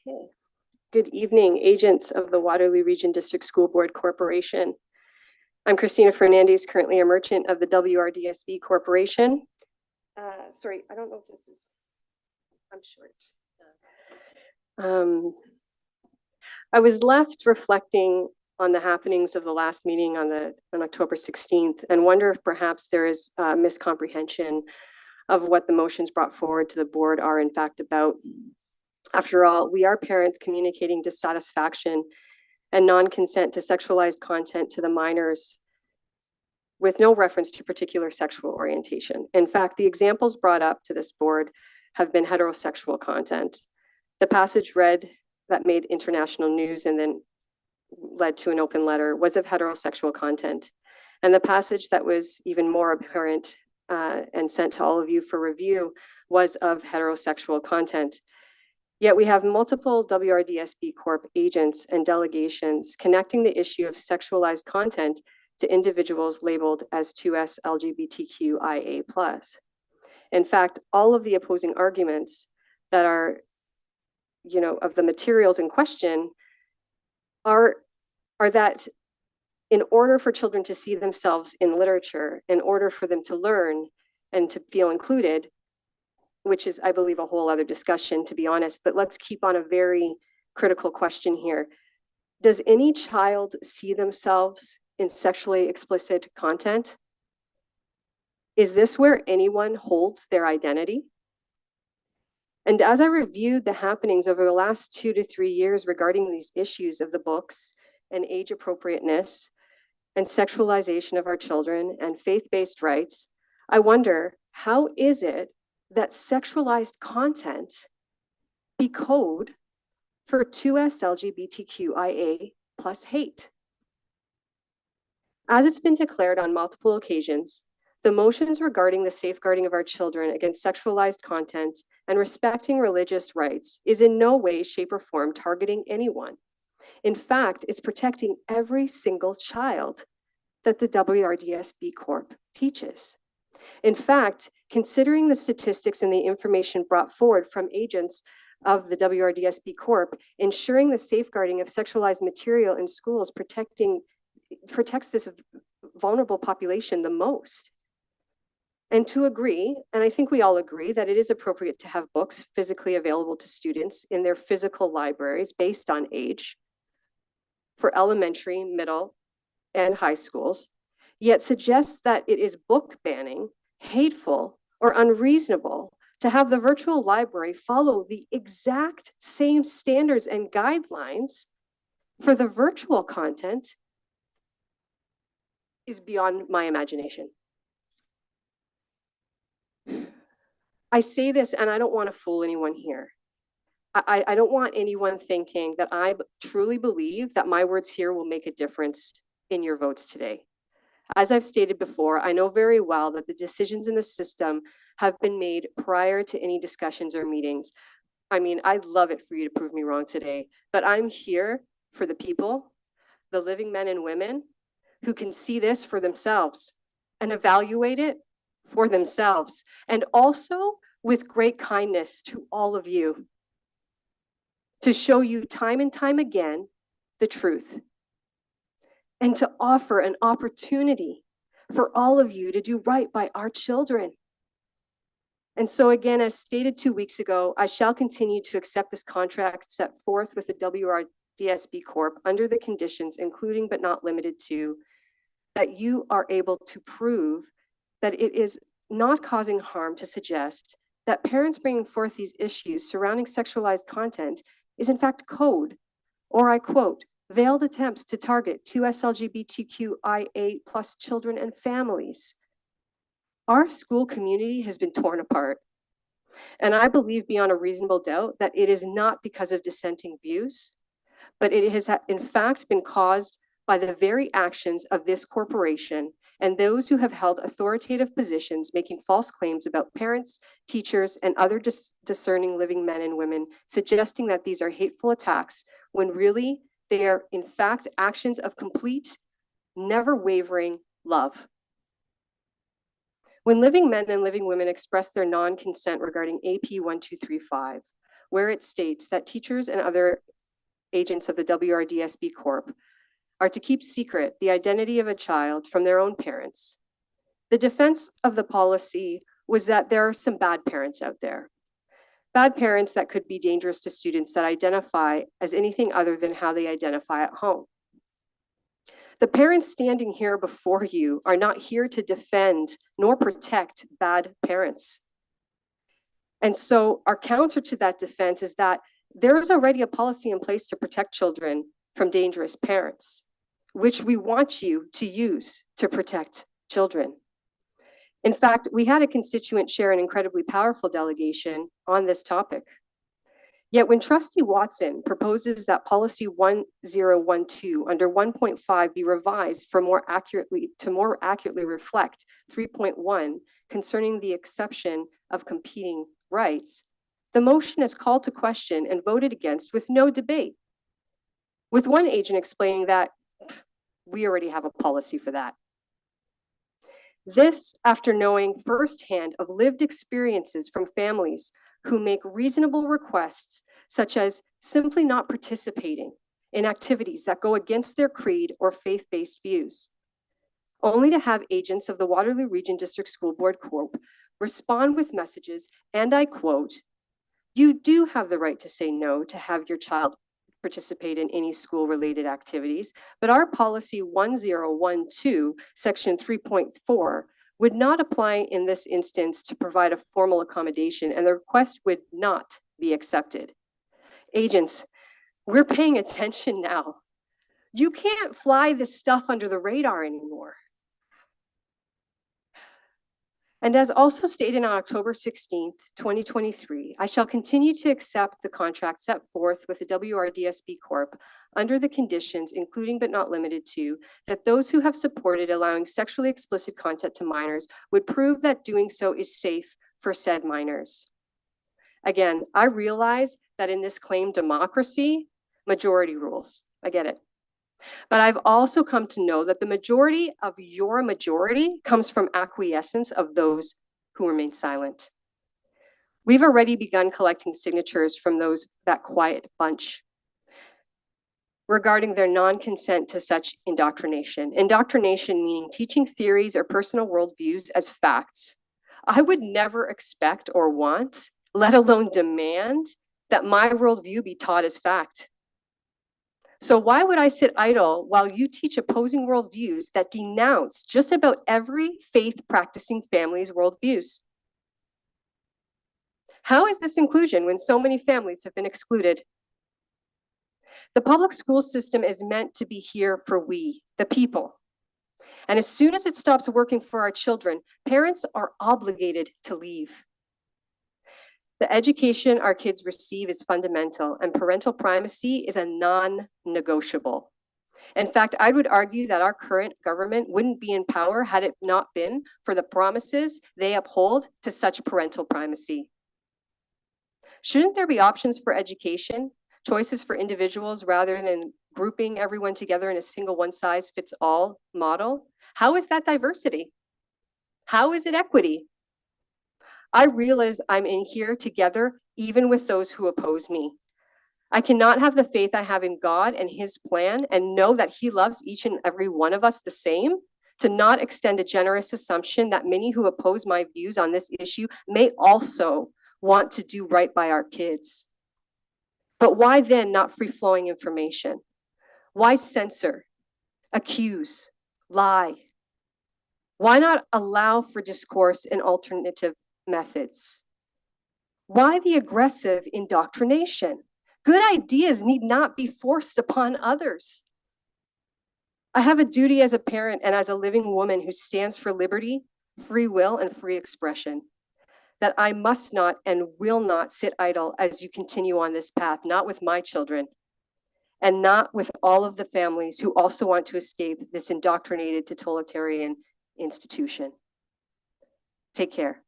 Okay. Good evening, agents of the Waterloo Region District School Board Corporation. I'm Christina Fernandes, currently a merchant of the WRDSB Corporation. Sorry, I don't know if this is, I'm short. I was left reflecting on the happenings of the last meeting on October 16th and wonder if perhaps there is a miscomprehension of what the motions brought forward to the board are in fact about. After all, we are parents communicating dissatisfaction and non-consent to sexualized content to the minors with no reference to particular sexual orientation. In fact, the examples brought up to this board have been heterosexual content. The passage read that made international news and then led to an open letter was of heterosexual content. And the passage that was even more apparent and sent to all of you for review was of heterosexual content. Yet we have multiple WRDSB Corp agents and delegations connecting the issue of sexualized content to individuals labeled as 2S LGBTQIA+. In fact, all of the opposing arguments that are, of the materials in question are that in order for children to see themselves in literature, in order for them to learn and to feel included, which is, I believe, a whole other discussion, to be honest, but let's keep on a very critical question here. Does any child see themselves in sexually explicit content? Is this where anyone holds their identity? And as I reviewed the happenings over the last 2 to 3 years regarding these issues of the books and age appropriateness and sexualization of our children and faith-based rights, I wonder, how is it that sexualized content be code for 2S LGBTQIA+ hate? As it's been declared on multiple occasions, the motions regarding the safeguarding of our children against sexualized content and respecting religious rights is in no way, shape, or form targeting anyone. In fact, it's protecting every single child that the WRDSB Corp teaches. In fact, considering the statistics and the information brought forward from agents of the WRDSB Corp, ensuring the safeguarding of sexualized material in schools protects this vulnerable population the most. And to agree, and I think we all agree, that it is appropriate to have books physically available to students in their physical libraries based on age for elementary, middle, and high schools, yet suggests that it is book banning, hateful, or unreasonable to have the virtual library follow the exact same standards and guidelines for the virtual content is beyond my imagination. I say this, and I don't want to fool anyone here. I don't want anyone thinking that I truly believe that my words here will make a difference in your votes today. As I've stated before, I know very well that the decisions in the system have been made prior to any discussions or meetings. I mean, I'd love it for you to prove me wrong today, but I'm here for the people, the living men and women who can see this for themselves and evaluate it for themselves, and also with great kindness to all of you, to show you time and time again the truth, and to offer an opportunity for all of you to do right by our children. And so again, as stated 2 weeks ago, I shall continue to accept this contract set forth with the WRDSB Corp under the conditions, including but not limited to, that you are able to prove that it is not causing harm to suggest that parents bringing forth these issues surrounding sexualized content is in fact code, or I quote, veiled attempts to target 2S LGBTQIA+ children and families. Our school community has been torn apart, and I believe beyond a reasonable doubt that it is not because of dissenting views, but it has in fact been caused by the very actions of this corporation and those who have held authoritative positions making false claims about parents, teachers, and other discerning living men and women, suggesting that these are hateful attacks when really they are in fact actions of complete, never wavering love. When living men and living women express their non-consent regarding AP 1235, where it states that teachers and other agents of the WRDSB Corp are to keep secret the identity of a child from their own parents. The defense of the policy was that there are some bad parents out there. Bad parents that could be dangerous to students that identify as anything other than how they identify at home. The parents standing here before you are not here to defend nor protect bad parents. And so our counter to that defense is that there is already a policy in place to protect children from dangerous parents, which we want you to use to protect children. In fact, we had a constituent share an incredibly powerful delegation on this topic. Yet when Trustee Watson proposes that policy 1012 under 1.5 be revised to more accurately reflect 3.1 concerning the exception of competing rights, the motion is called to question and voted against with no debate, with one agent explaining that we already have a policy for that. This after knowing firsthand of lived experiences from families who make reasonable requests, such as simply not participating in activities that go against their creed or faith-based views, only to have agents of the Waterloo Region District School Board Corp respond with messages, and I quote, "You do have the right to say no to have your child participate in any school-related activities, but our policy 1012, section 3.4, would not apply in this instance to provide a formal accommodation, and the request would not be accepted." Agents, we're paying attention now. You can't fly this stuff under the radar anymore. And as also stated on October 16th, 2023, I shall continue to accept the contract set forth with the WRDSB Corp under the conditions, including but not limited to, that those who have supported allowing sexually explicit content to minors would prove that doing so is safe for said minors. Again, I realize that in this claimed democracy, majority rules. I get it. But I've also come to know that the majority of your majority comes from acquiescence of those who remain silent. We've already begun collecting signatures from that quiet bunch regarding their non-consent to such indoctrination. Indoctrination meaning teaching theories or personal worldviews as facts. I would never expect or want, let alone demand, that my worldview be taught as fact. So why would I sit idle while you teach opposing worldviews that denounce just about every faith-practicing family's worldviews? How is this inclusion when so many families have been excluded? The public school system is meant to be here for we, the people. And as soon as it stops working for our children, parents are obligated to leave. The education our kids receive is fundamental, and parental primacy is a non-negotiable. In fact, I would argue that our current government wouldn't be in power had it not been for the promises they uphold to such parental primacy. Shouldn't there be options for education, choices for individuals rather than grouping everyone together in a single one-size-fits-all model? How is that diversity? How is it equity? I realize I'm in here together, even with those who oppose me. I cannot have the faith I have in God and his plan and know that he loves each and every one of us the same, to not extend a generous assumption that many who oppose my views on this issue may also want to do right by our kids. But why then not free-flowing information? Why censor, accuse, lie? Why not allow for discourse and alternative methods? Why the aggressive indoctrination? Good ideas need not be forced upon others. I have a duty as a parent and as a living woman who stands for liberty, free will, and free expression, that I must not and will not sit idle as you continue on this path, not with my children, and not with all of the families who also want to escape this indoctrinated totalitarian institution. Take care.